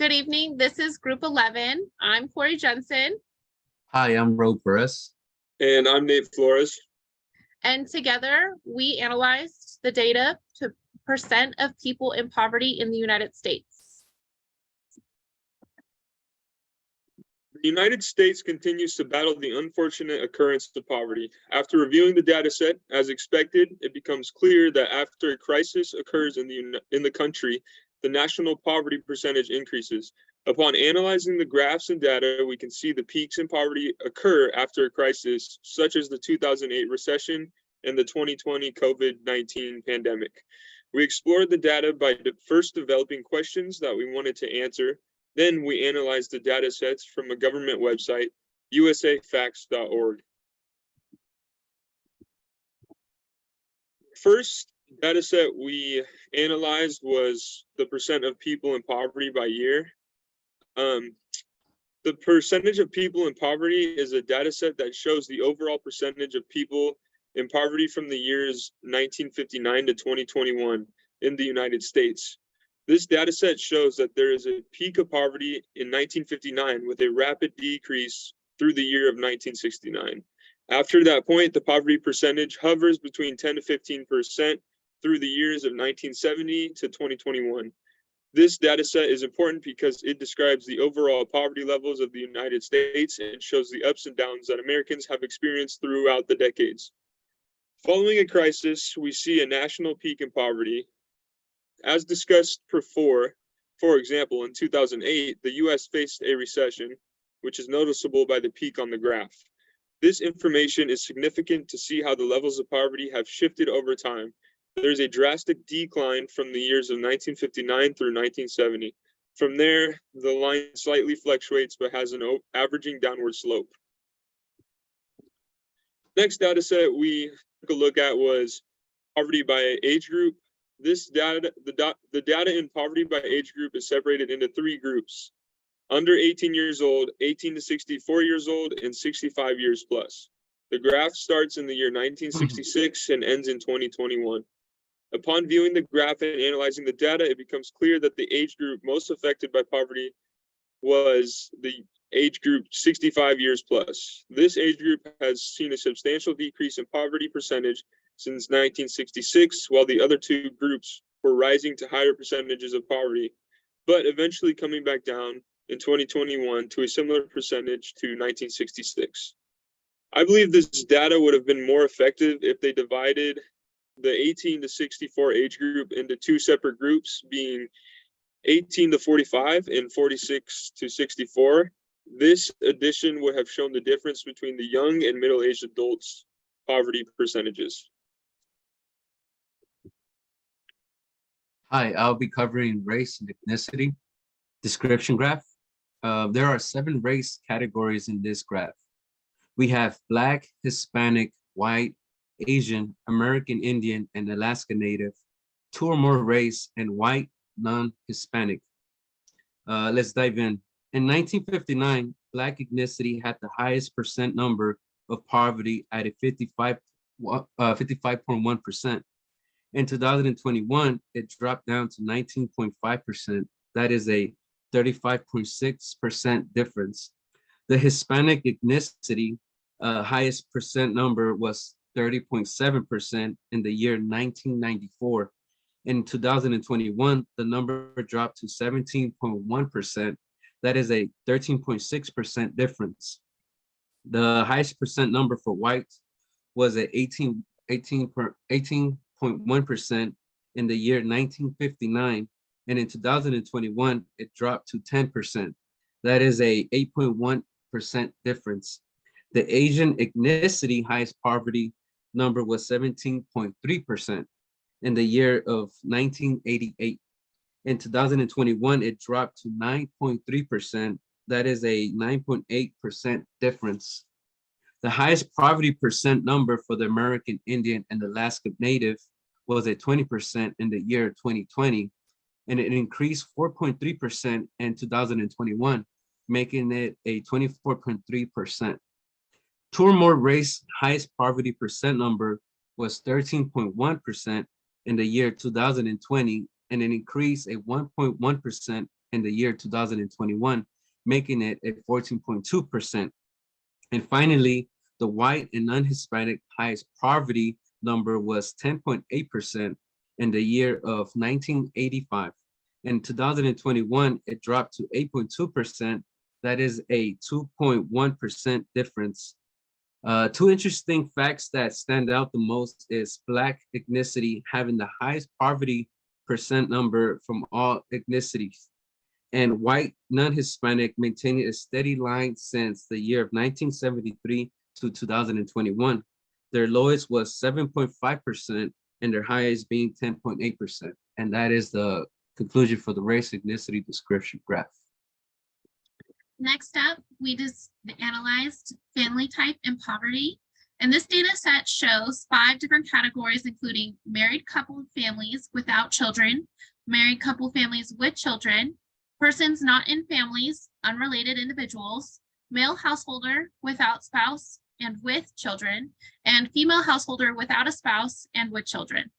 Good evening. This is Group 11. I'm Kori Jensen. Hi, I'm Raul Perez. And I'm Nate Flores. And together we analyzed the data to percent of people in poverty in the United States. The United States continues to battle the unfortunate occurrence of poverty. After reviewing the data set, as expected, it becomes clear that after a crisis occurs in the country, the national poverty percentage increases. Upon analyzing the graphs and data, we can see the peaks in poverty occur after a crisis, such as the 2008 recession and the 2020 COVID-19 pandemic. We explored the data by first developing questions that we wanted to answer. Then we analyzed the data sets from a government website, usafacts.org. First data set we analyzed was the percent of people in poverty by year. The percentage of people in poverty is a data set that shows the overall percentage of people in poverty from the years 1959 to 2021 in the United States. This data set shows that there is a peak of poverty in 1959 with a rapid decrease through the year of 1969. After that point, the poverty percentage hovers between 10 to 15% through the years of 1970 to 2021. This data set is important because it describes the overall poverty levels of the United States and shows the ups and downs that Americans have experienced throughout the decades. Following a crisis, we see a national peak in poverty. As discussed before, for example, in 2008, the US faced a recession, which is noticeable by the peak on the graph. This information is significant to see how the levels of poverty have shifted over time. There's a drastic decline from the years of 1959 through 1970. From there, the line slightly fluctuates but has an averaging downward slope. Next data set we took a look at was poverty by age group. This data, the data in poverty by age group is separated into three groups: under 18 years old, 18 to 64 years old, and 65 years plus. The graph starts in the year 1966 and ends in 2021. Upon viewing the graph and analyzing the data, it becomes clear that the age group most affected by poverty was the age group 65 years plus. This age group has seen a substantial decrease in poverty percentage since 1966, while the other two groups were rising to higher percentages of poverty, but eventually coming back down in 2021 to a similar percentage to 1966. I believe this data would have been more effective if they divided the 18 to 64 age group into two separate groups, being 18 to 45 and 46 to 64. This addition would have shown the difference between the young and middle-aged adults' poverty percentages. Hi, I'll be covering race and ethnicity. Description graph. There are 7 race categories in this graph. We have Black, Hispanic, White, Asian, American Indian, and Alaska Native, 2 or more race, and white, non-Hispanic. Let's dive in. In 1959, Black ethnicity had the highest percent number of poverty at a 55.1%. In 2021, it dropped down to 19.5%. That is a 35.6% difference. The Hispanic ethnicity highest percent number was 30.7% in the year 1994. In 2021, the number dropped to 17.1%. That is a 13.6% difference. The highest percent number for whites was at 18.1% in the year 1959. And in 2021, it dropped to 10%. That is a 8.1% difference. The Asian ethnicity highest poverty number was 17.3% in the year of 1988. In 2021, it dropped to 9.3%. That is a 9.8% difference. The highest poverty percent number for the American Indian and Alaska Native was at 20% in the year 2020, and it increased 4.3% in 2021, making it a 24.3%. 2 or more race highest poverty percent number was 13.1% in the year 2020, and it increased a 1.1% in the year 2021, making it a 14.2%. And finally, the white and non-Hispanic highest poverty number was 10.8% in the year of 1985. In 2021, it dropped to 8.2%. That is a 2.1% difference. Two interesting facts that stand out the most is Black ethnicity having the highest poverty percent number from all ethnicities, and white non-Hispanic maintaining a steady line since the year of 1973 to 2021. Their lowest was 7.5% and their highest being 10.8%. And that is the conclusion for the race ethnicity description graph. Next up, we just analyzed family type and poverty. And this data set shows 5 different categories, including married couple families without children, married couple families with children, persons not in families, unrelated individuals, male householder without spouse and with children, and female householder without a spouse and with children.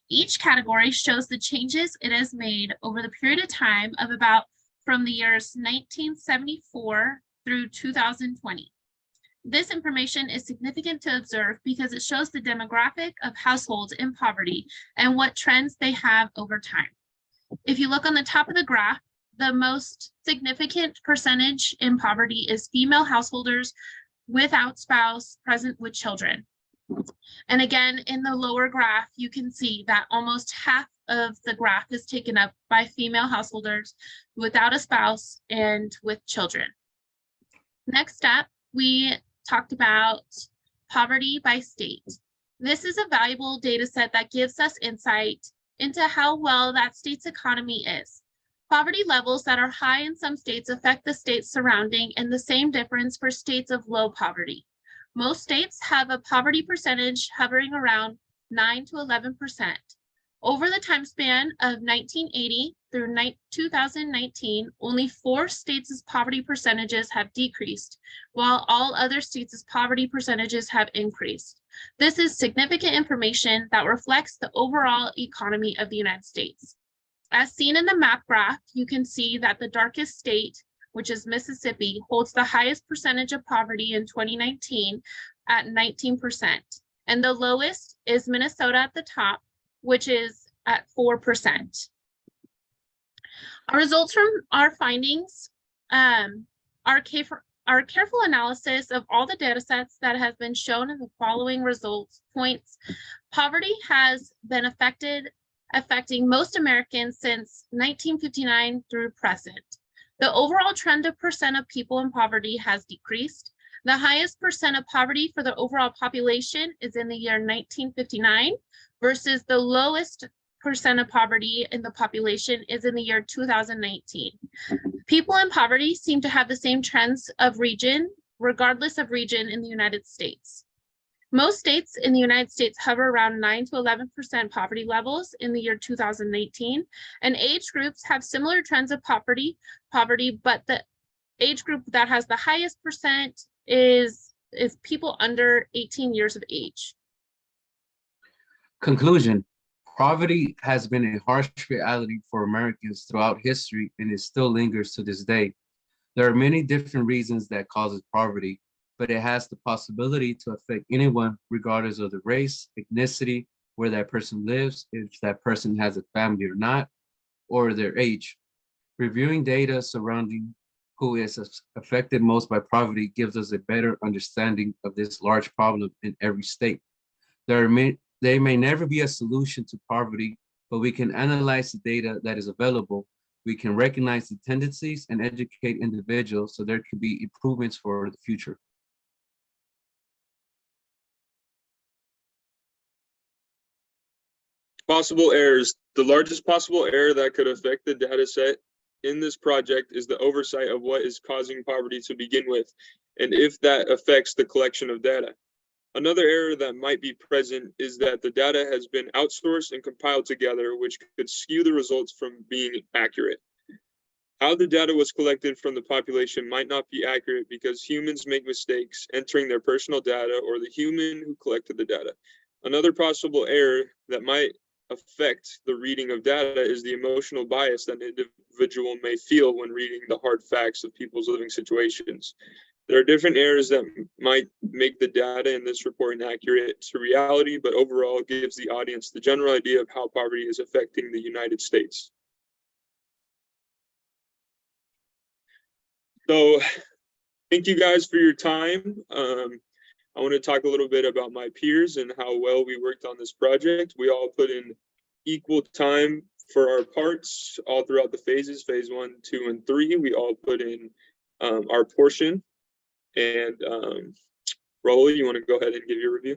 Each category shows the changes it has made over the period of time of about from the years 1974 through 2020. This information is significant to observe because it shows the demographic of households in poverty and what trends they have over time. If you look on the top of the graph, the most significant percentage in poverty is female householders without spouse present with children. And again, in the lower graph, you can see that almost half of the graph is taken up by female householders without a spouse and with children. Next up, we talked about poverty by state. This is a valuable data set that gives us insight into how well that state's economy is. Poverty levels that are high in some states affect the states surrounding, and the same difference for states of low poverty. Most states have a poverty percentage hovering around 9 to 11%. Over the time span of 1980 through 2019, only 4 states' poverty percentages have decreased, while all other states' poverty percentages have increased. This is significant information that reflects the overall economy of the United States. As seen in the map graph, you can see that the darkest state, which is Mississippi, holds the highest percentage of poverty in 2019 at 19%. And the lowest is Minnesota at the top, which is at 4%. Our results from our findings are careful analysis of all the data sets that have been shown in the following results points. Poverty has been affecting most Americans since 1959 through present. The overall trend of percent of people in poverty has decreased. The highest percent of poverty for the overall population is in the year 1959 versus the lowest percent of poverty in the population is in the year 2019. People in poverty seem to have the same trends of region, regardless of region in the United States. Most states in the United States hover around 9 to 11% poverty levels in the year 2018, and age groups have similar trends of poverty, but the age group that has the highest percent is people under 18 years of age. Conclusion: poverty has been a harsh reality for Americans throughout history, and it still lingers to this day. There are many different reasons that causes poverty, but it has the possibility to affect anyone regardless of the race, ethnicity, where that person lives, if that person has a family or not, or their age. Reviewing data surrounding who is affected most by poverty gives us a better understanding of this large problem in every state. There may never be a solution to poverty, but we can analyze the data that is available. We can recognize the tendencies and educate individuals so there can be improvements for the future. Possible errors. The largest possible error that could affect the data set in this project is the oversight of what is causing poverty to begin with, and if that affects the collection of data. Another error that might be present is that the data has been outsourced and compiled together, which could skew the results from being accurate. How the data was collected from the population might not be accurate because humans make mistakes entering their personal data or the human who collected the data. Another possible error that might affect the reading of data is the emotional bias that an individual may feel when reading the hard facts of people's living situations. There are different errors that might make the data in this report inaccurate to reality, but overall gives the audience the general idea of how poverty is affecting the United States. So thank you guys for your time. I want to talk a little bit about my peers and how well we worked on this project. We all put in equal time for our parts all throughout the phases, phase 1, 2, and 3. We all put in our portion. And Raul, you want to go ahead and give your review?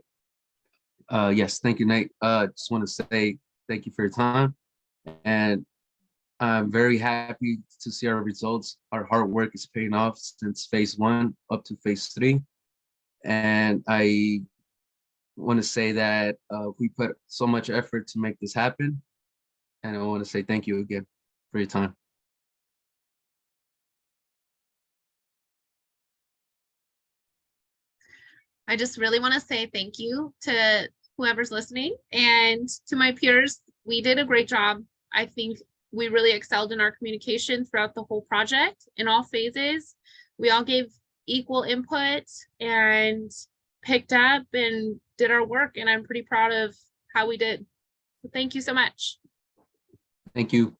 Yes, thank you, Nate. Just want to say thank you for your time. And I'm very happy to see our results. Our hard work is paying off since phase 1 up to phase 3. And I want to say that we put so much effort to make this happen. And I want to say thank you again for your time. I just really want to say thank you to whoever's listening and to my peers. We did a great job. I think we really excelled in our communication throughout the whole project in all phases. We all gave equal input and picked up and did our work. And I'm pretty proud of how we did. So thank you so much. Thank you.